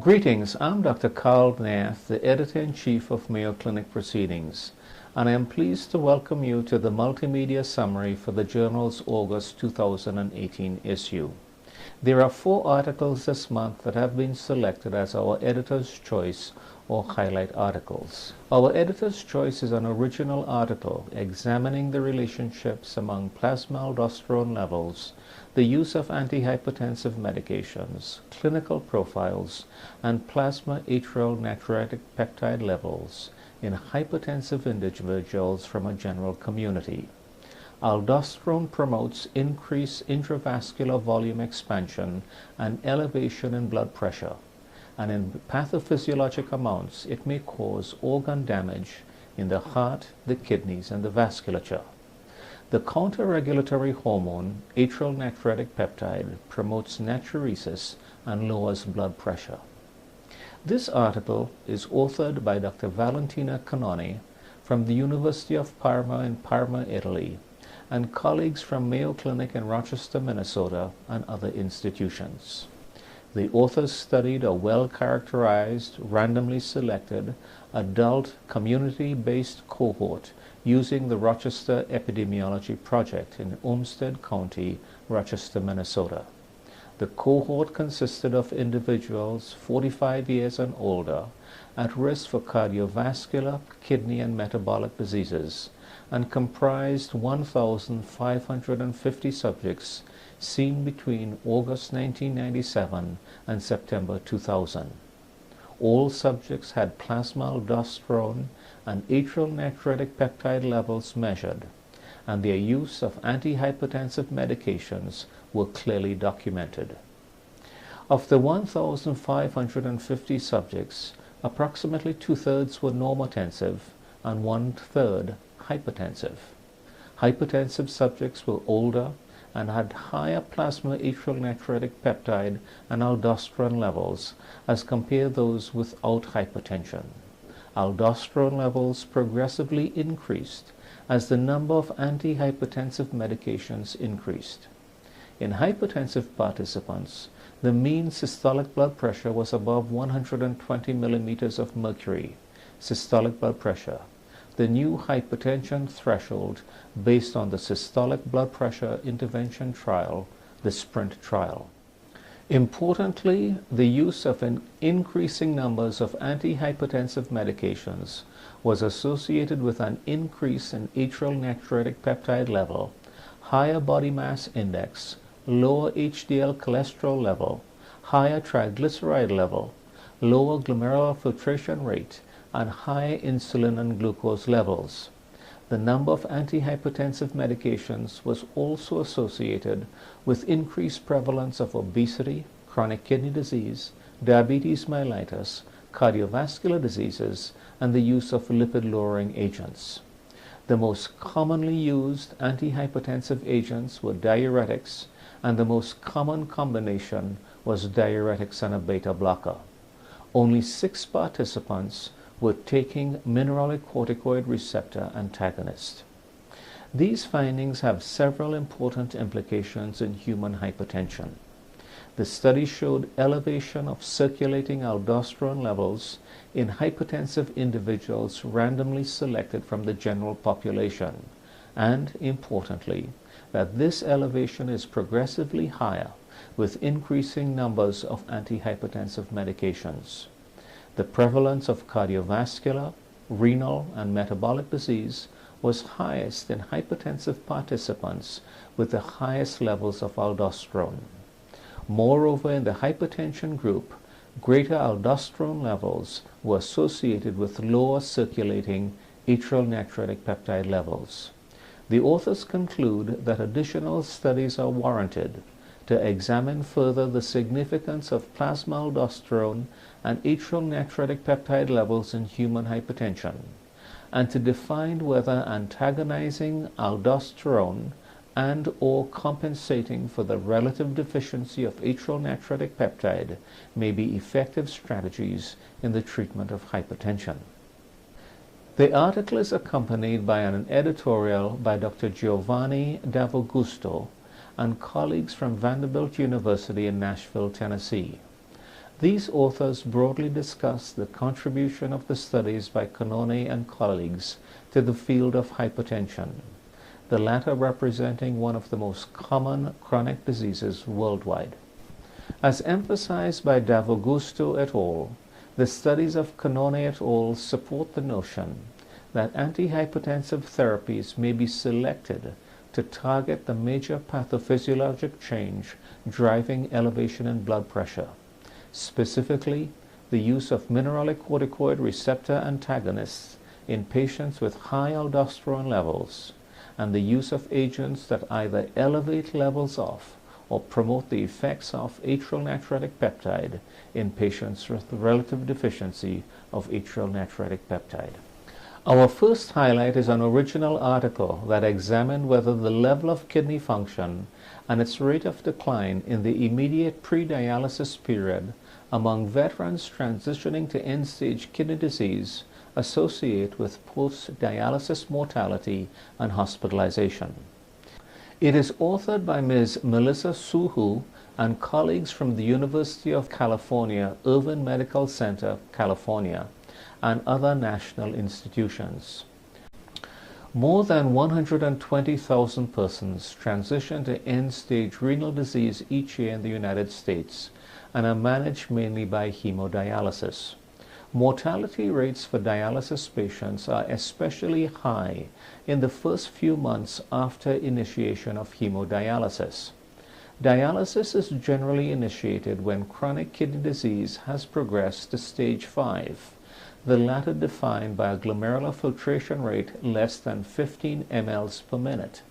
Greetings, I'm Dr. Karl Nath, the Editor-in-Chief of Mayo Clinic Proceedings, and I am pleased to welcome you to the multimedia summary for the journal's August 2018 issue. There are 4 articles this month that have been selected as our Editor's Choice or Highlight articles. Our Editor's Choice is an original article examining the relationships among plasma aldosterone levels, the use of antihypertensive medications, clinical profiles, and plasma atrial natriuretic peptide levels in hypertensive individuals from a general community. Aldosterone promotes increased intravascular volume expansion and elevation in blood pressure, and in pathophysiologic amounts it may cause organ damage in the heart, the kidneys, and the vasculature. The counter-regulatory hormone, atrial natriuretic peptide, promotes natriuresis and lowers blood pressure. This article is authored by Dr. Valentina Canoni from the University of Parma in Parma, Italy, and colleagues from Mayo Clinic in Rochester, Minnesota, and other institutions. The authors studied a well-characterized, randomly selected, adult, community-based cohort using the Rochester Epidemiology Project in Olmsted County, Rochester, Minnesota. The cohort consisted of individuals 45 years and older at risk for cardiovascular, kidney, and metabolic diseases, and comprised 1,550 subjects seen between August 1997 and September 2000. All subjects had plasma aldosterone and atrial natriuretic peptide levels measured, and their use of antihypertensive medications were clearly documented. Of the 1,550 subjects, approximately 2/3 were normotensive and 1/3 hypertensive. Hypertensive subjects were older and had higher plasma atrial natriuretic peptide and aldosterone levels as compared those without hypertension. Aldosterone levels progressively increased as the number of antihypertensive medications increased. In hypertensive participants, the mean systolic blood pressure was above 120 millimeters of mercury, systolic blood pressure, the new hypertension threshold based on the systolic blood pressure intervention trial, the SPRINT trial. Importantly, the use of an increasing numbers of antihypertensive medications was associated with an increase in atrial natriuretic peptide level, higher body mass index, lower HDL cholesterol level, higher triglyceride level, lower glomerular filtration rate, and higher insulin and glucose levels. The number of antihypertensive medications was also associated with increased prevalence of obesity, chronic kidney disease, diabetes mellitus, cardiovascular diseases, and the use of lipid-lowering agents. The most commonly used antihypertensive agents were diuretics, and the most common combination was diuretics and a beta blocker. Only 6 participants were taking mineralocorticoid receptor antagonist. These findings have several important implications in human hypertension. The study showed elevation of circulating aldosterone levels in hypertensive individuals randomly selected from the general population, and, importantly, that this elevation is progressively higher with increasing numbers of antihypertensive medications. The prevalence of cardiovascular, renal, and metabolic disease was highest in hypertensive participants with the highest levels of aldosterone. Moreover, in the hypertension group, greater aldosterone levels were associated with lower circulating atrial natriuretic peptide levels. The authors conclude that additional studies are warranted to examine further the significance of plasma aldosterone and atrial natriuretic peptide levels in human hypertension, and to define whether antagonizing aldosterone and or compensating for the relative deficiency of atrial natriuretic peptide may be effective strategies in the treatment of hypertension. The article is accompanied by an editorial by Dr. Giovanni D'Avogusto and colleagues from Vanderbilt University in Nashville, Tennessee. These authors broadly discuss the contribution of the studies by Canone and colleagues to the field of hypertension, the latter representing one of the most common chronic diseases worldwide. As emphasized by D'Augusto et al., the studies of Canone et al. Support the notion that antihypertensive therapies may be selected to target the major pathophysiologic change driving elevation in blood pressure, specifically the use of mineralocorticoid receptor antagonists in patients with high aldosterone levels, and the use of agents that either elevate levels of or promote the effects of atrial natriuretic peptide in patients with relative deficiency of atrial natriuretic peptide. Our first highlight is an original article that examined whether the level of kidney function and its rate of decline in the immediate pre-dialysis period among veterans transitioning to end-stage kidney disease associate with post-dialysis mortality and hospitalization. It is authored by Ms. Melissa Suhu and colleagues from the University of California, Irvine Medical Center, California, and other national institutions. More than 120,000 persons transition to end-stage renal disease each year in the United States and are managed mainly by hemodialysis. Mortality rates for dialysis patients are especially high in the first few months after initiation of hemodialysis. Dialysis is generally initiated when chronic kidney disease has progressed to stage 5, the latter defined by a glomerular filtration rate less than 15 mL per minute.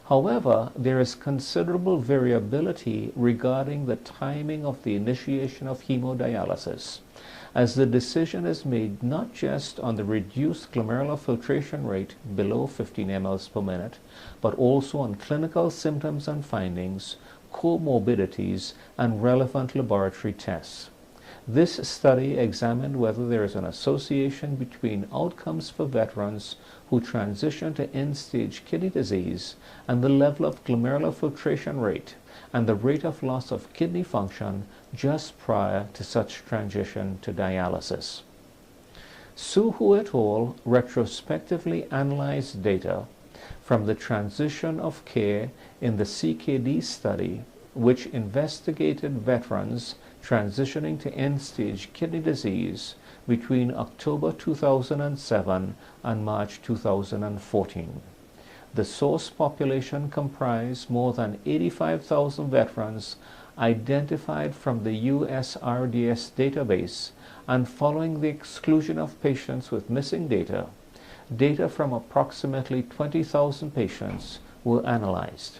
However, there is considerable variability regarding the timing of the initiation of hemodialysis, as the decision is made not just on the reduced glomerular filtration rate below 15 mL per minute, but also on clinical symptoms and findings, comorbidities, and relevant laboratory tests. This study examined whether there is an association between outcomes for veterans who transition to end-stage kidney disease and the level of glomerular filtration rate and the rate of loss of kidney function just prior to such transition to dialysis. Suhu et al. Retrospectively analyzed data from the transition of care in the CKD study, which investigated veterans transitioning to end-stage kidney disease between October 2007 and March 2014. The source population comprised more than 85,000 veterans identified from the USRDS database, and following the exclusion of patients with missing data, data from approximately 20,000 patients were analyzed.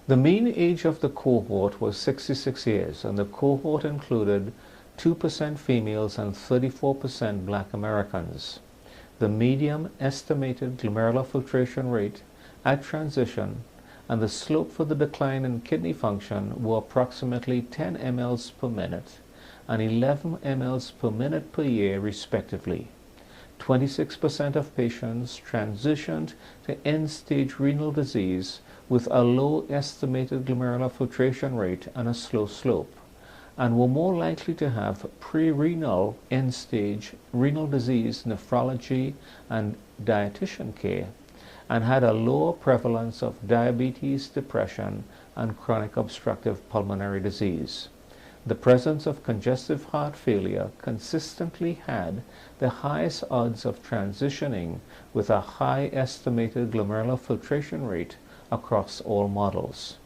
The mean age of the cohort was 66 years, and the cohort included 2% females and 34% Black Americans. The median estimated glomerular filtration rate at transition and the slope for the decline in kidney function were approximately 10 mL per minute and 11 mL per minute per year respectively. 26% of patients transitioned to end-stage renal disease with a low estimated glomerular filtration rate and a slow slope, and were more likely to have pre-renal end-stage renal disease nephrology and dietitian care, and had a lower prevalence of diabetes, depression, and chronic obstructive pulmonary disease. The presence of congestive heart failure consistently had the highest odds of transitioning with a high estimated glomerular filtration rate across all models.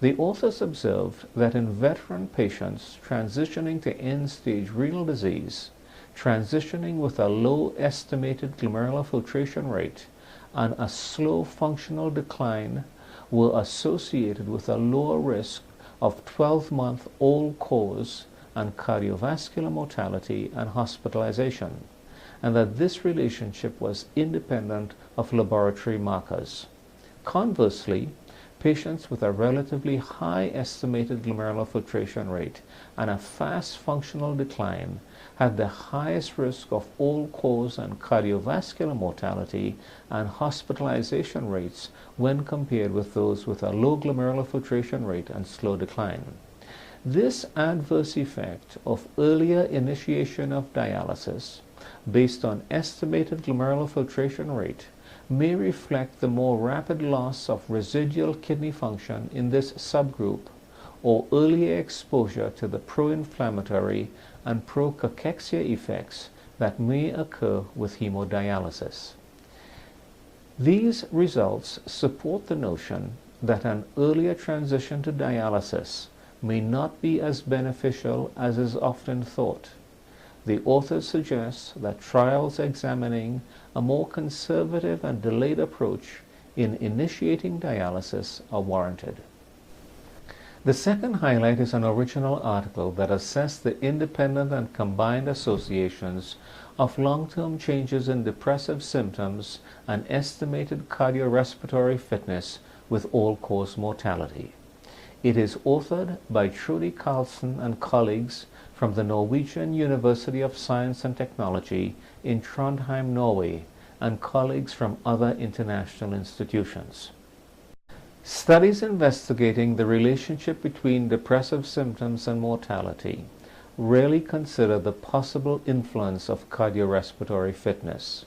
The authors observed that in veteran patients transitioning to end-stage renal disease, transitioning with a low estimated glomerular filtration rate and a slow functional decline were associated with a lower risk of 12-month all-cause and cardiovascular mortality and hospitalization, and that this relationship was independent of laboratory markers. Conversely, patients with a relatively high estimated glomerular filtration rate and a fast functional decline had the highest risk of all-cause and cardiovascular mortality and hospitalization rates when compared with those with a low glomerular filtration rate and slow decline. This adverse effect of earlier initiation of dialysis, based on estimated glomerular filtration rate, may reflect the more rapid loss of residual kidney function in this subgroup, or earlier exposure to the pro-inflammatory and pro-cachexia effects that may occur with hemodialysis. These results support the notion that an earlier transition to dialysis may not be as beneficial as is often thought. The authors suggest that trials examining a more conservative and delayed approach in initiating dialysis are warranted. The second highlight is an original article that assessed the independent and combined associations of long-term changes in depressive symptoms and estimated cardiorespiratory fitness with all-cause mortality. It is authored by Trudy Carlson and colleagues from the Norwegian University of Science and Technology in Trondheim, Norway, and colleagues from other international institutions. Studies investigating the relationship between depressive symptoms and mortality rarely consider the possible influence of cardiorespiratory fitness.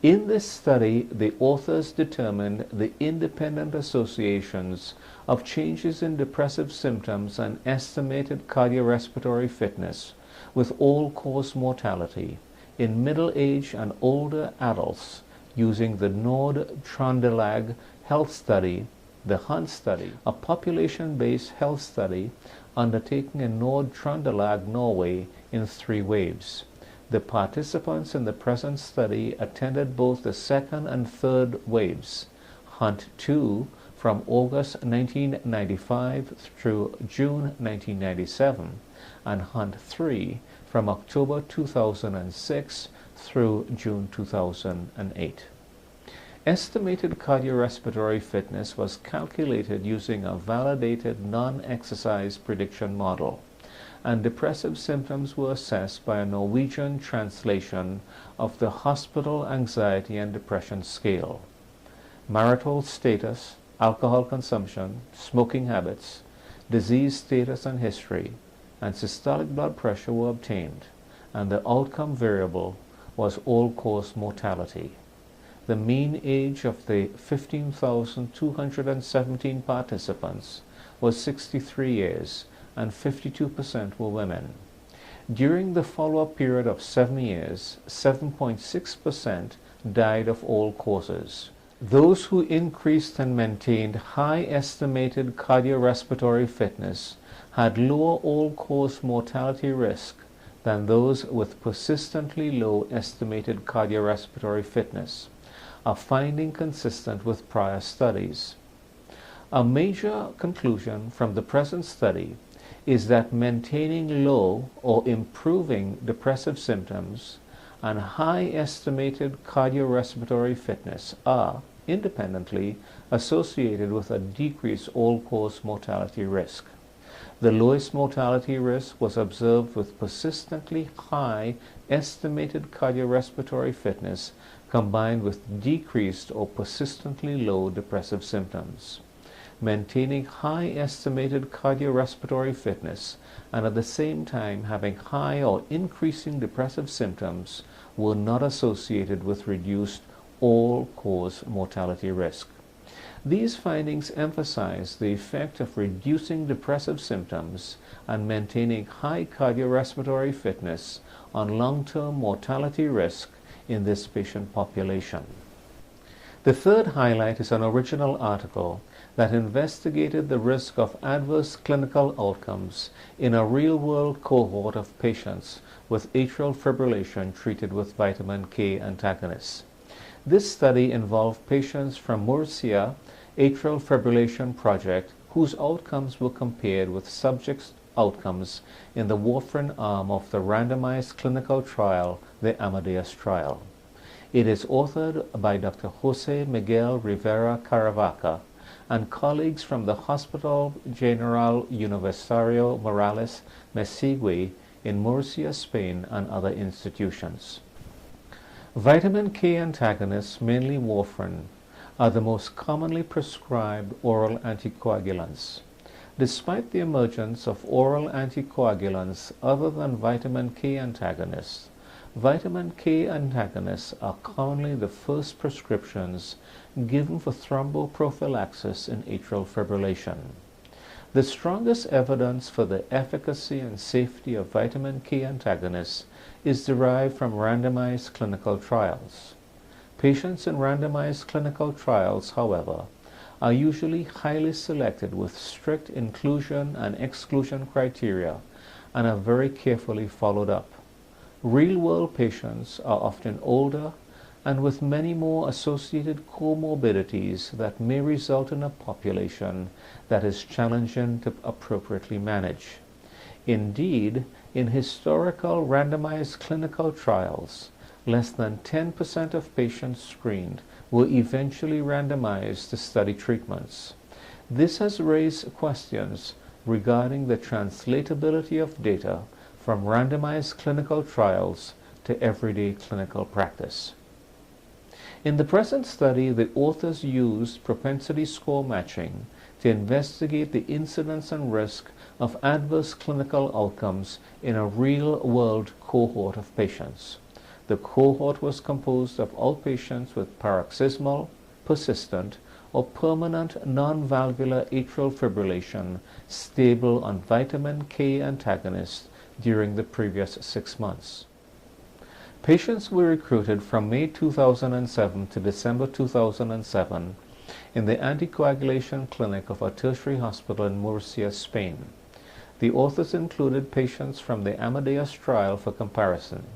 In this study, the authors determined the independent associations of changes in depressive symptoms and estimated cardiorespiratory fitness with all-cause mortality in middle-aged and older adults using the Nord-Trøndelag Health Study, the Hunt Study, a population-based health study undertaken in Nord-Trøndelag, Norway, in 3 waves. The participants in the present study attended both the second and third waves, Hunt 2 from August 1995 through June 1997, and Hunt 3 from October 2006 through June 2008. Estimated cardiorespiratory fitness was calculated using a validated non-exercise prediction model, and depressive symptoms were assessed by a Norwegian translation of the Hospital Anxiety and Depression Scale. Marital status, alcohol consumption, smoking habits, disease status and history, and systolic blood pressure were obtained, and the outcome variable was all-cause mortality. The mean age of the 15,217 participants was 63 years, and 52% were women. During the follow-up period of 7 years, 7.6% died of all causes. Those who increased and maintained high estimated cardiorespiratory fitness had lower all-cause mortality risk than those with persistently low estimated cardiorespiratory fitness, a finding consistent with prior studies. A major conclusion from the present study is that maintaining low or improving depressive symptoms and high estimated cardiorespiratory fitness are independently associated with a decreased all-cause mortality risk. The lowest mortality risk was observed with persistently high estimated cardiorespiratory fitness combined with decreased or persistently low depressive symptoms. Maintaining high estimated cardiorespiratory fitness and at the same time having high or increasing depressive symptoms were not associated with reduced all-cause mortality risk. These findings emphasize the effect of reducing depressive symptoms and maintaining high cardiorespiratory fitness on long-term mortality risk in this patient population. The third highlight is an original article that investigated the risk of adverse clinical outcomes in a real-world cohort of patients with atrial fibrillation treated with vitamin K antagonists. This study involved patients from Murcia Atrial Fibrillation Project whose outcomes were compared with subjects' outcomes in the warfarin arm of the randomized clinical trial, the Amadeus trial. It is authored by Dr. Jose Miguel Rivera Caravaca and colleagues from the Hospital General Universitario Morales Mesigui in Murcia, Spain, and other institutions. Vitamin K antagonists, mainly warfarin, are the most commonly prescribed oral anticoagulants. Despite the emergence of oral anticoagulants other than vitamin K antagonists, vitamin K antagonists are commonly the first prescriptions given for thromboprophylaxis in atrial fibrillation. The strongest evidence for the efficacy and safety of vitamin K antagonists is derived from randomized clinical trials. Patients in randomized clinical trials, however, are usually highly selected with strict inclusion and exclusion criteria and are very carefully followed up. Real-world patients are often older and with many more associated comorbidities that may result in a population that is challenging to appropriately manage. Indeed, in historical randomized clinical trials, less than 10% of patients screened were eventually randomized to study treatments. This has raised questions regarding the translatability of data from randomized clinical trials to everyday clinical practice. In the present study, the authors used propensity score matching to investigate the incidence and risk of adverse clinical outcomes in a real-world cohort of patients. The cohort was composed of all patients with paroxysmal, persistent, or permanent non-valvular atrial fibrillation stable on vitamin K antagonists during the previous 6 months. Patients were recruited from May 2007 to December 2007 in the anticoagulation clinic of a tertiary hospital in Murcia, Spain. The authors included patients from the Amadeus trial for comparison.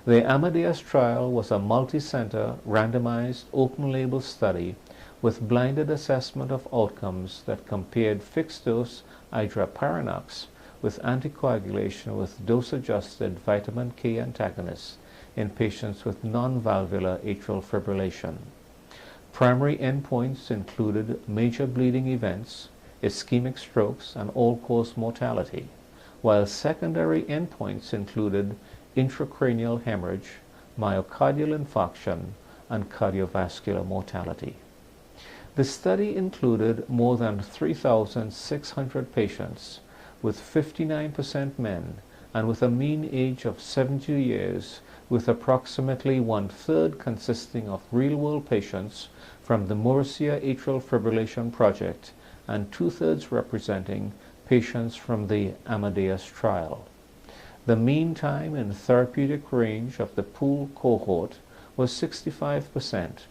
The Amadeus trial was a multi-center, randomized, open-label study with blinded assessment of outcomes that compared fixed-dose idraparanux with anticoagulation with dose-adjusted vitamin K antagonists in patients with non-valvular atrial fibrillation. Primary endpoints included major bleeding events, ischemic strokes, and all-cause mortality, while secondary endpoints included intracranial hemorrhage, myocardial infarction, and cardiovascular mortality. The study included more than 3,600 patients, with 59% men and with a mean age of 70 years, with approximately 1/3 consisting of real-world patients from the Murcia Atrial Fibrillation Project and 2/3 representing patients from the Amadeus trial. The mean time in therapeutic range of the pooled cohort was 65%,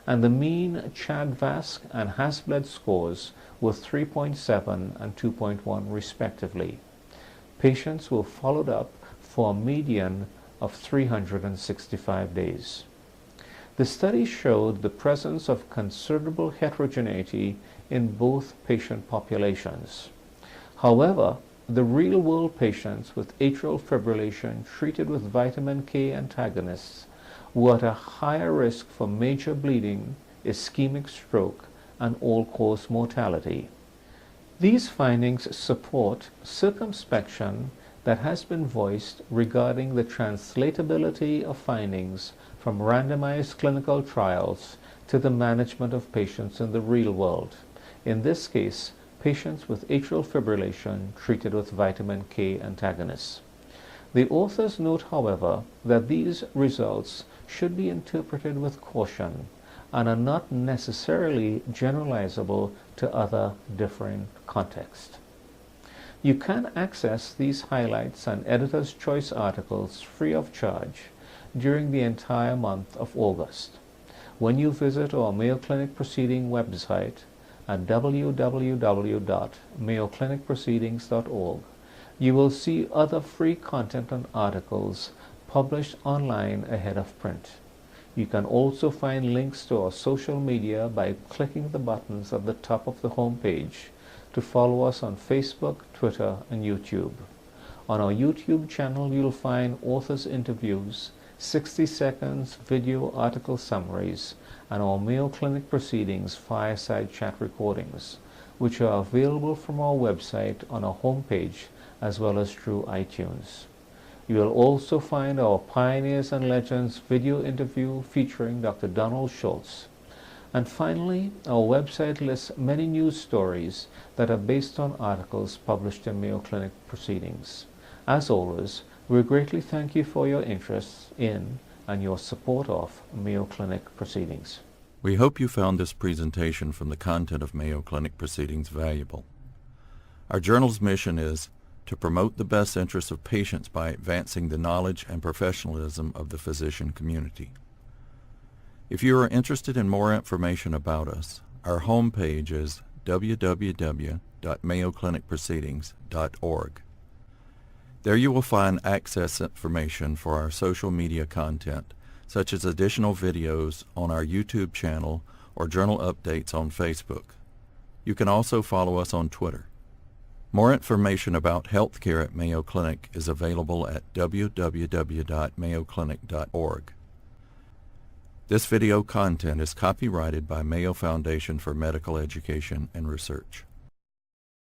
and the mean CHA2DS2-VASc and Hasbled scores were 3.7 and 2.1 respectively. Patients were followed up for a median of 365 days. The study showed the presence of considerable heterogeneity in both patient populations. However, the real-world patients with atrial fibrillation treated with vitamin K antagonists were at a higher risk for major bleeding, ischemic stroke, and all-cause mortality. These findings support circumspection that has been voiced regarding the translatability of findings from randomized clinical trials to the management of patients in the real world, in this case, patients with atrial fibrillation treated with vitamin K antagonists. The authors note, however, that these results should be interpreted with caution and are not necessarily generalizable to other different contexts. You can access these highlights and editor's choice articles free of charge during the entire month of August when you visit our Mayo Clinic Proceeding website at www.mayoclinicproceedings.org. You will see other free content and articles published online ahead of print. You can also find links to our social media by clicking the buttons at the top of the home page to follow us on Facebook, Twitter, and YouTube. On our YouTube channel, you'll find authors' interviews, 60 seconds video article summaries, and our Mayo Clinic Proceedings fireside chat recordings, which are available from our website on our homepage as well as through iTunes. You will also find our Pioneers and Legends video interview featuring Dr. Donald Schultz. And finally, our website lists many news stories that are based on articles published in Mayo Clinic Proceedings. As always, we greatly thank you for your interest in and your support of Mayo Clinic Proceedings. We hope you found this presentation from the content of Mayo Clinic Proceedings valuable. Our journal's mission is to promote the best interests of patients by advancing the knowledge and professionalism of the physician community. If you are interested in more information about us, our homepage is www.mayoclinicproceedings.org. There you will find access information for our social media content, such as additional videos on our YouTube channel or journal updates on Facebook. You can also follow us on Twitter. More information about healthcare at Mayo Clinic is available at www.mayoclinic.org. This video content is copyrighted by Mayo Foundation for Medical Education and Research.